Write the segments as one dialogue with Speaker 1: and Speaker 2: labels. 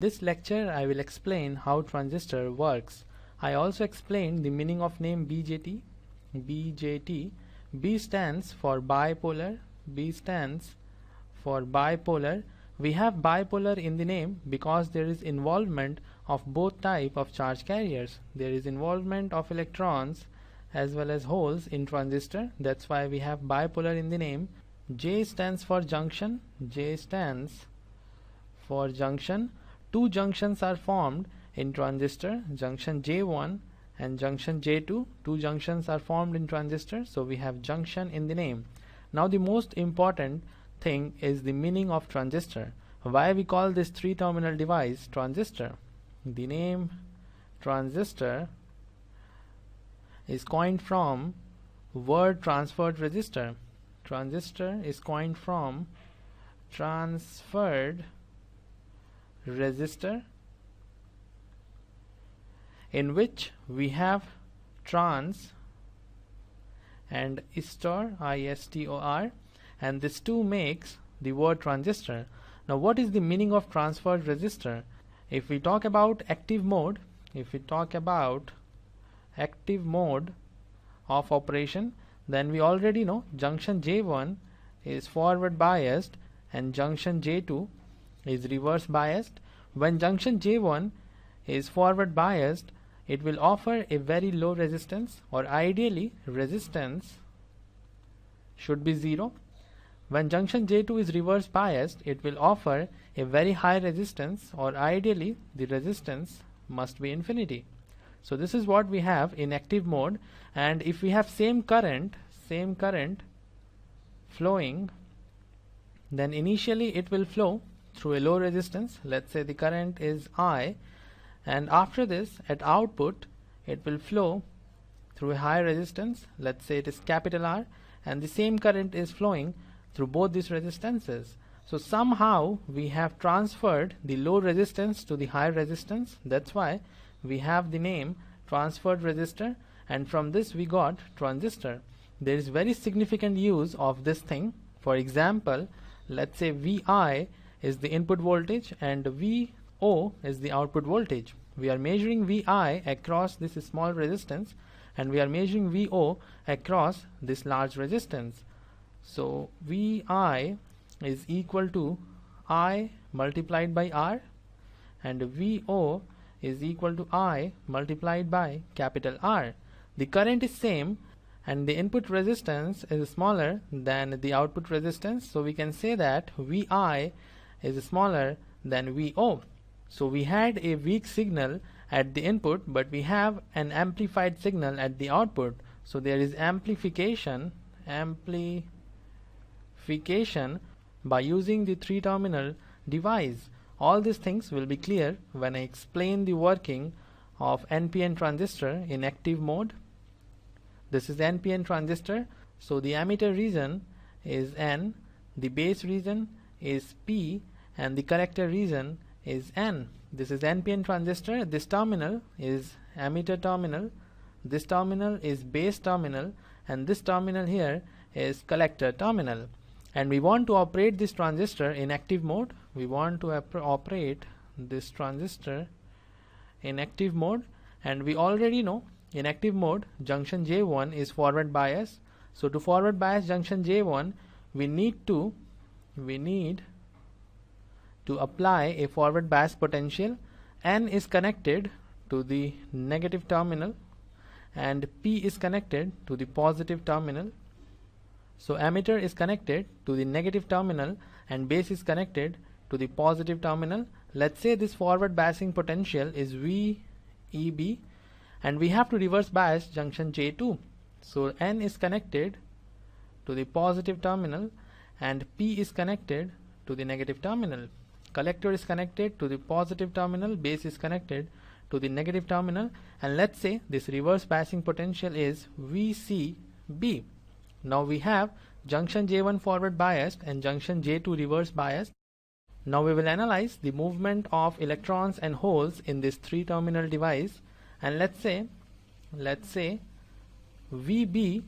Speaker 1: This lecture I will explain how transistor works. I also explained the meaning of name BJT. BJT. B stands for bipolar. B stands for bipolar. We have bipolar in the name because there is involvement of both type of charge carriers. There is involvement of electrons as well as holes in transistor. That's why we have bipolar in the name. J stands for junction. J stands for junction. Two junctions are formed in transistor, junction J1 and junction J2. Two junctions are formed in transistor, so we have junction in the name. Now the most important thing is the meaning of transistor. Why we call this three-terminal device transistor? The name transistor is coined from word transferred resistor. Transistor is coined from transferred resistor, in which we have trans and istor, I-S-T-O-R, and this two makes the word transistor. Now what is the meaning of transferred resistor? If we talk about active mode, of operation, then we already know junction J1 is forward biased and junction J2 is reverse biased. When junction J1 is forward biased, it will offer a very low resistance, or ideally resistance should be 0. When junction J2 is reverse biased, it will offer a very high resistance, or ideally the resistance must be infinity. So this is what we have in active mode, and if we have same current flowing, then initially it will flow through a low resistance. Let's say the current is I, and after this at output it will flow through a high resistance. Let's say it is capital R, and the same current is flowing through both these resistances. So somehow we have transferred the low resistance to the high resistance. That's why we have the name transferred resistor, and from this we got transistor. There is very significant use of this thing. For example, let's say VI is the input voltage and VO is the output voltage. We are measuring VI across this small resistance, and we are measuring VO across this large resistance. So VI is equal to I multiplied by R, and VO is equal to I multiplied by capital R. The current is same and the input resistance is smaller than the output resistance, so we can say that VI is smaller than VO. So we had a weak signal at the input, but we have an amplified signal at the output. So there is amplification by using the three-terminal device. All these things will be clear when I explain the working of NPN transistor in active mode. This is NPN transistor. So the emitter region is N, the base region is P, and the collector region is N. This is NPN transistor. This terminal is emitter terminal, this terminal is base terminal, and this terminal here is collector terminal. And we want to operate this transistor in active mode. We want to operate this transistor in active mode, and we already know in active mode junction J1 is forward bias. So to forward bias junction J1, we need to apply a forward bias potential. N is connected to the negative terminal and P is connected to the positive terminal. So emitter is connected to the negative terminal and base is connected to the positive terminal. Let's say this forward biasing potential is VEB, and we have to reverse bias junction J2. So N is connected to the positive terminal and P is connected to the negative terminal. Collector is connected to the positive terminal, base is connected to the negative terminal, and let's say this reverse biasing potential is VCB. Now we have junction J1 forward biased and junction J2 reverse biased. Now we will analyze the movement of electrons and holes in this three-terminal device, and let's say VB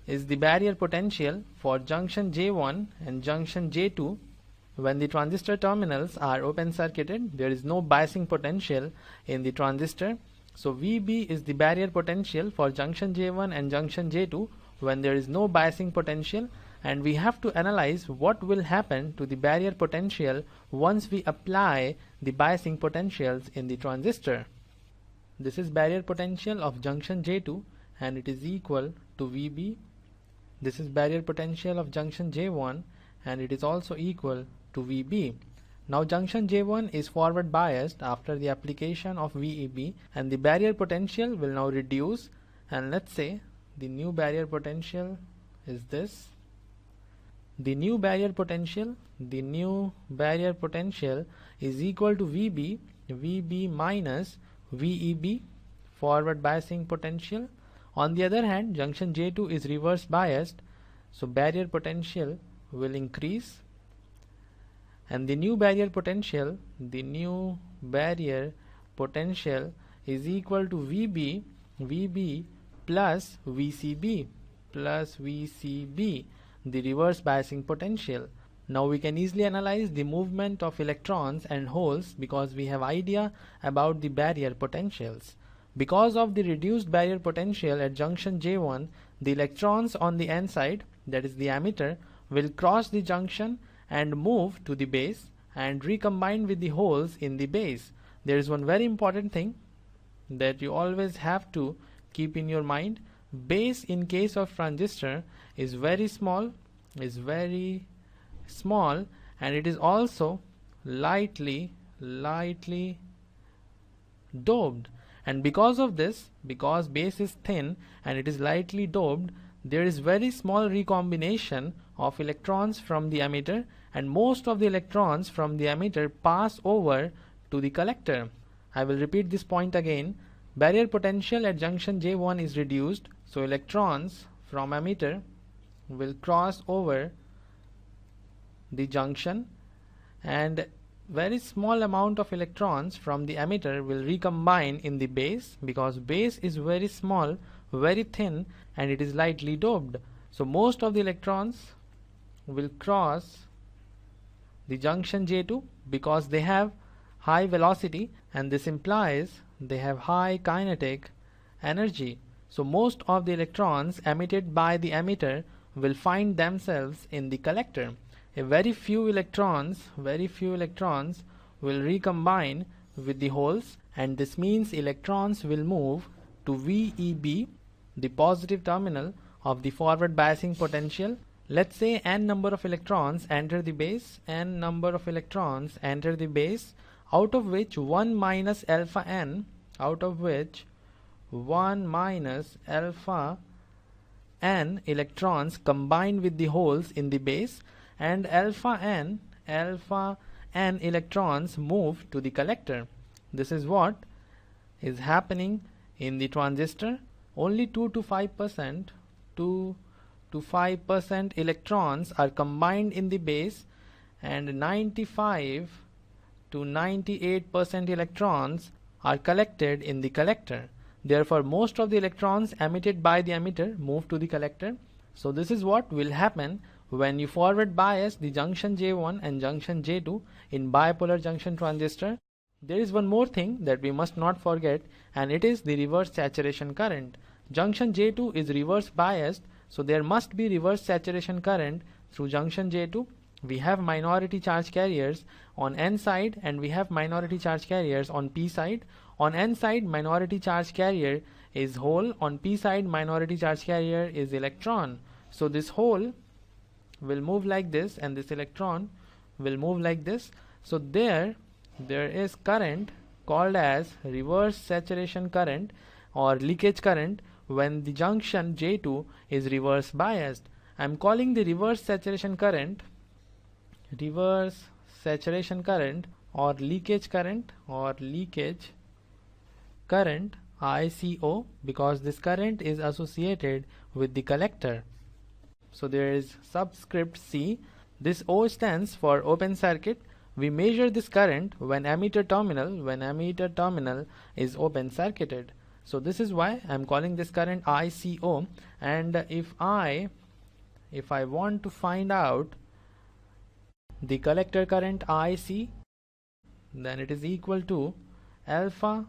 Speaker 1: is the barrier potential for junction J1 and junction J2, when the transistor terminals are open circuited, there is no biasing potential in the transistor. So VB is the barrier potential for junction J1 and junction J2 when there is no biasing potential, and we have to analyze what will happen to the barrier potential once we apply the biasing potentials in the transistor. This is barrier potential of junction J2 and it is equal to VB. This is barrier potential of junction J1 and it is also equal to VB. Now junction J1 is forward biased after the application of VEB, and the barrier potential will now reduce, and let's say the new barrier potential is this. The new barrier potential is equal to VB minus VEB, forward biasing potential. On the other hand, junction J2 is reverse biased, so barrier potential will increase, and the new barrier potential is equal to VB plus VCB, the reverse biasing potential. Now we can easily analyze the movement of electrons and holes because we have idea about the barrier potentials. Because of the reduced barrier potential at junction J1, the electrons on the N side, that is the emitter, will cross the junction and move to the base and recombine with the holes in the base. There is one very important thing that you always have to keep in your mind. Base in case of transistor is very small, and it is also lightly doped. And because of this, because base is thin and it is lightly doped, there is very small recombination of electrons from the emitter, and most of the electrons from the emitter pass over to the collector. I will repeat this point again. Barrier potential at junction J1 is reduced, so electrons from emitter will cross over the junction, and very small amount of electrons from the emitter will recombine in the base because base is very small, very thin, and it is lightly doped. So most of the electrons will cross the junction J2 because they have high velocity, and this implies they have high kinetic energy. So most of the electrons emitted by the emitter will find themselves in the collector. Very few electrons will recombine with the holes, and this means electrons will move to VEB, the positive terminal of the forward biasing potential. Let's say n number of electrons enter the base, out of which 1 minus alpha n electrons combine with the holes in the base, and alpha n electrons move to the collector. This is what is happening in the transistor. Only 2 to 5% electrons are combined in the base, and 95 to 98% electrons are collected in the collector. Therefore, most of the electrons emitted by the emitter move to the collector. So this is what will happen when you forward bias the junction J1 and junction J2 in bipolar junction transistor. There is one more thing that we must not forget, and it is the reverse saturation current. Junction J2 is reverse biased, so there must be reverse saturation current through junction J2. We have minority charge carriers on N side and we have minority charge carriers on P side. On N side, minority charge carrier is hole. On P side, minority charge carrier is electron. So this hole will move like this and this electron will move like this. So there is current called as reverse saturation current or leakage current when the junction J2 is reverse biased. I am calling the reverse saturation current or leakage current ICO because this current is associated with the collector. So there is subscript C. This O stands for open circuit. We measure this current when emitter terminal is open circuited. So this is why I am calling this current ICO. And if I want to find out the collector current IC, then it is equal to alpha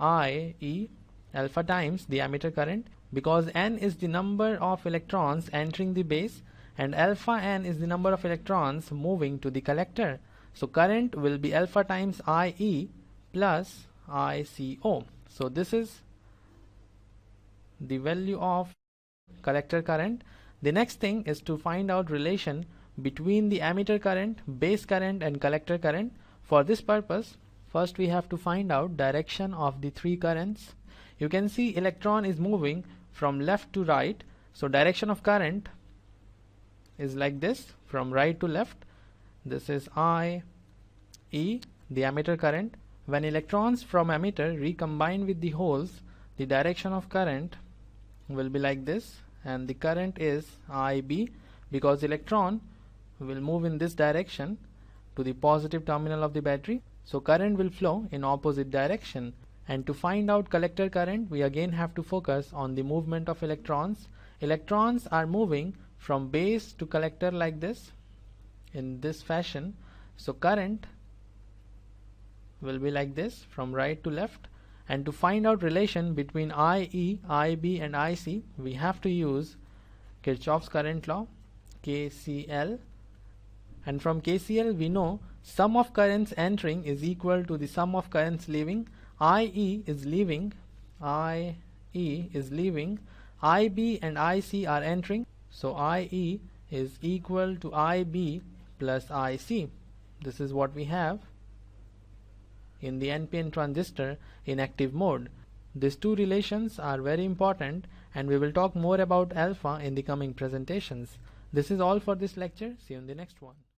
Speaker 1: IE, alpha times the emitter current, because N is the number of electrons entering the base and alpha N is the number of electrons moving to the collector. So current will be alpha times IE plus ICO. So this is the value of collector current. The next thing is to find out relation between the emitter current, base current and collector current. For this purpose, first we have to find out direction of the three currents. You can see electron is moving from left to right, so direction of current is like this, from right to left. This is IE, the emitter current. When electrons from emitter recombine with the holes, the direction of current will be like this, and the current is IB, because electron will move in this direction to the positive terminal of the battery. So current will flow in opposite direction. And to find out collector current, we again have to focus on the movement of electrons. Electrons are moving from base to collector like this, in this fashion. So current will be like this, from right to left. And to find out relation between IE, IB and IC, we have to use Kirchhoff's current law, KCL. And from KCL we know sum of currents entering is equal to the sum of currents leaving. IE is leaving, IB and IC are entering. So IE is equal to IB plus IC. This is what we have in the Npn transistor in active mode. These two relations are very important, and we will talk more about alpha in the coming presentations. This is all for this lecture. See you in the next one.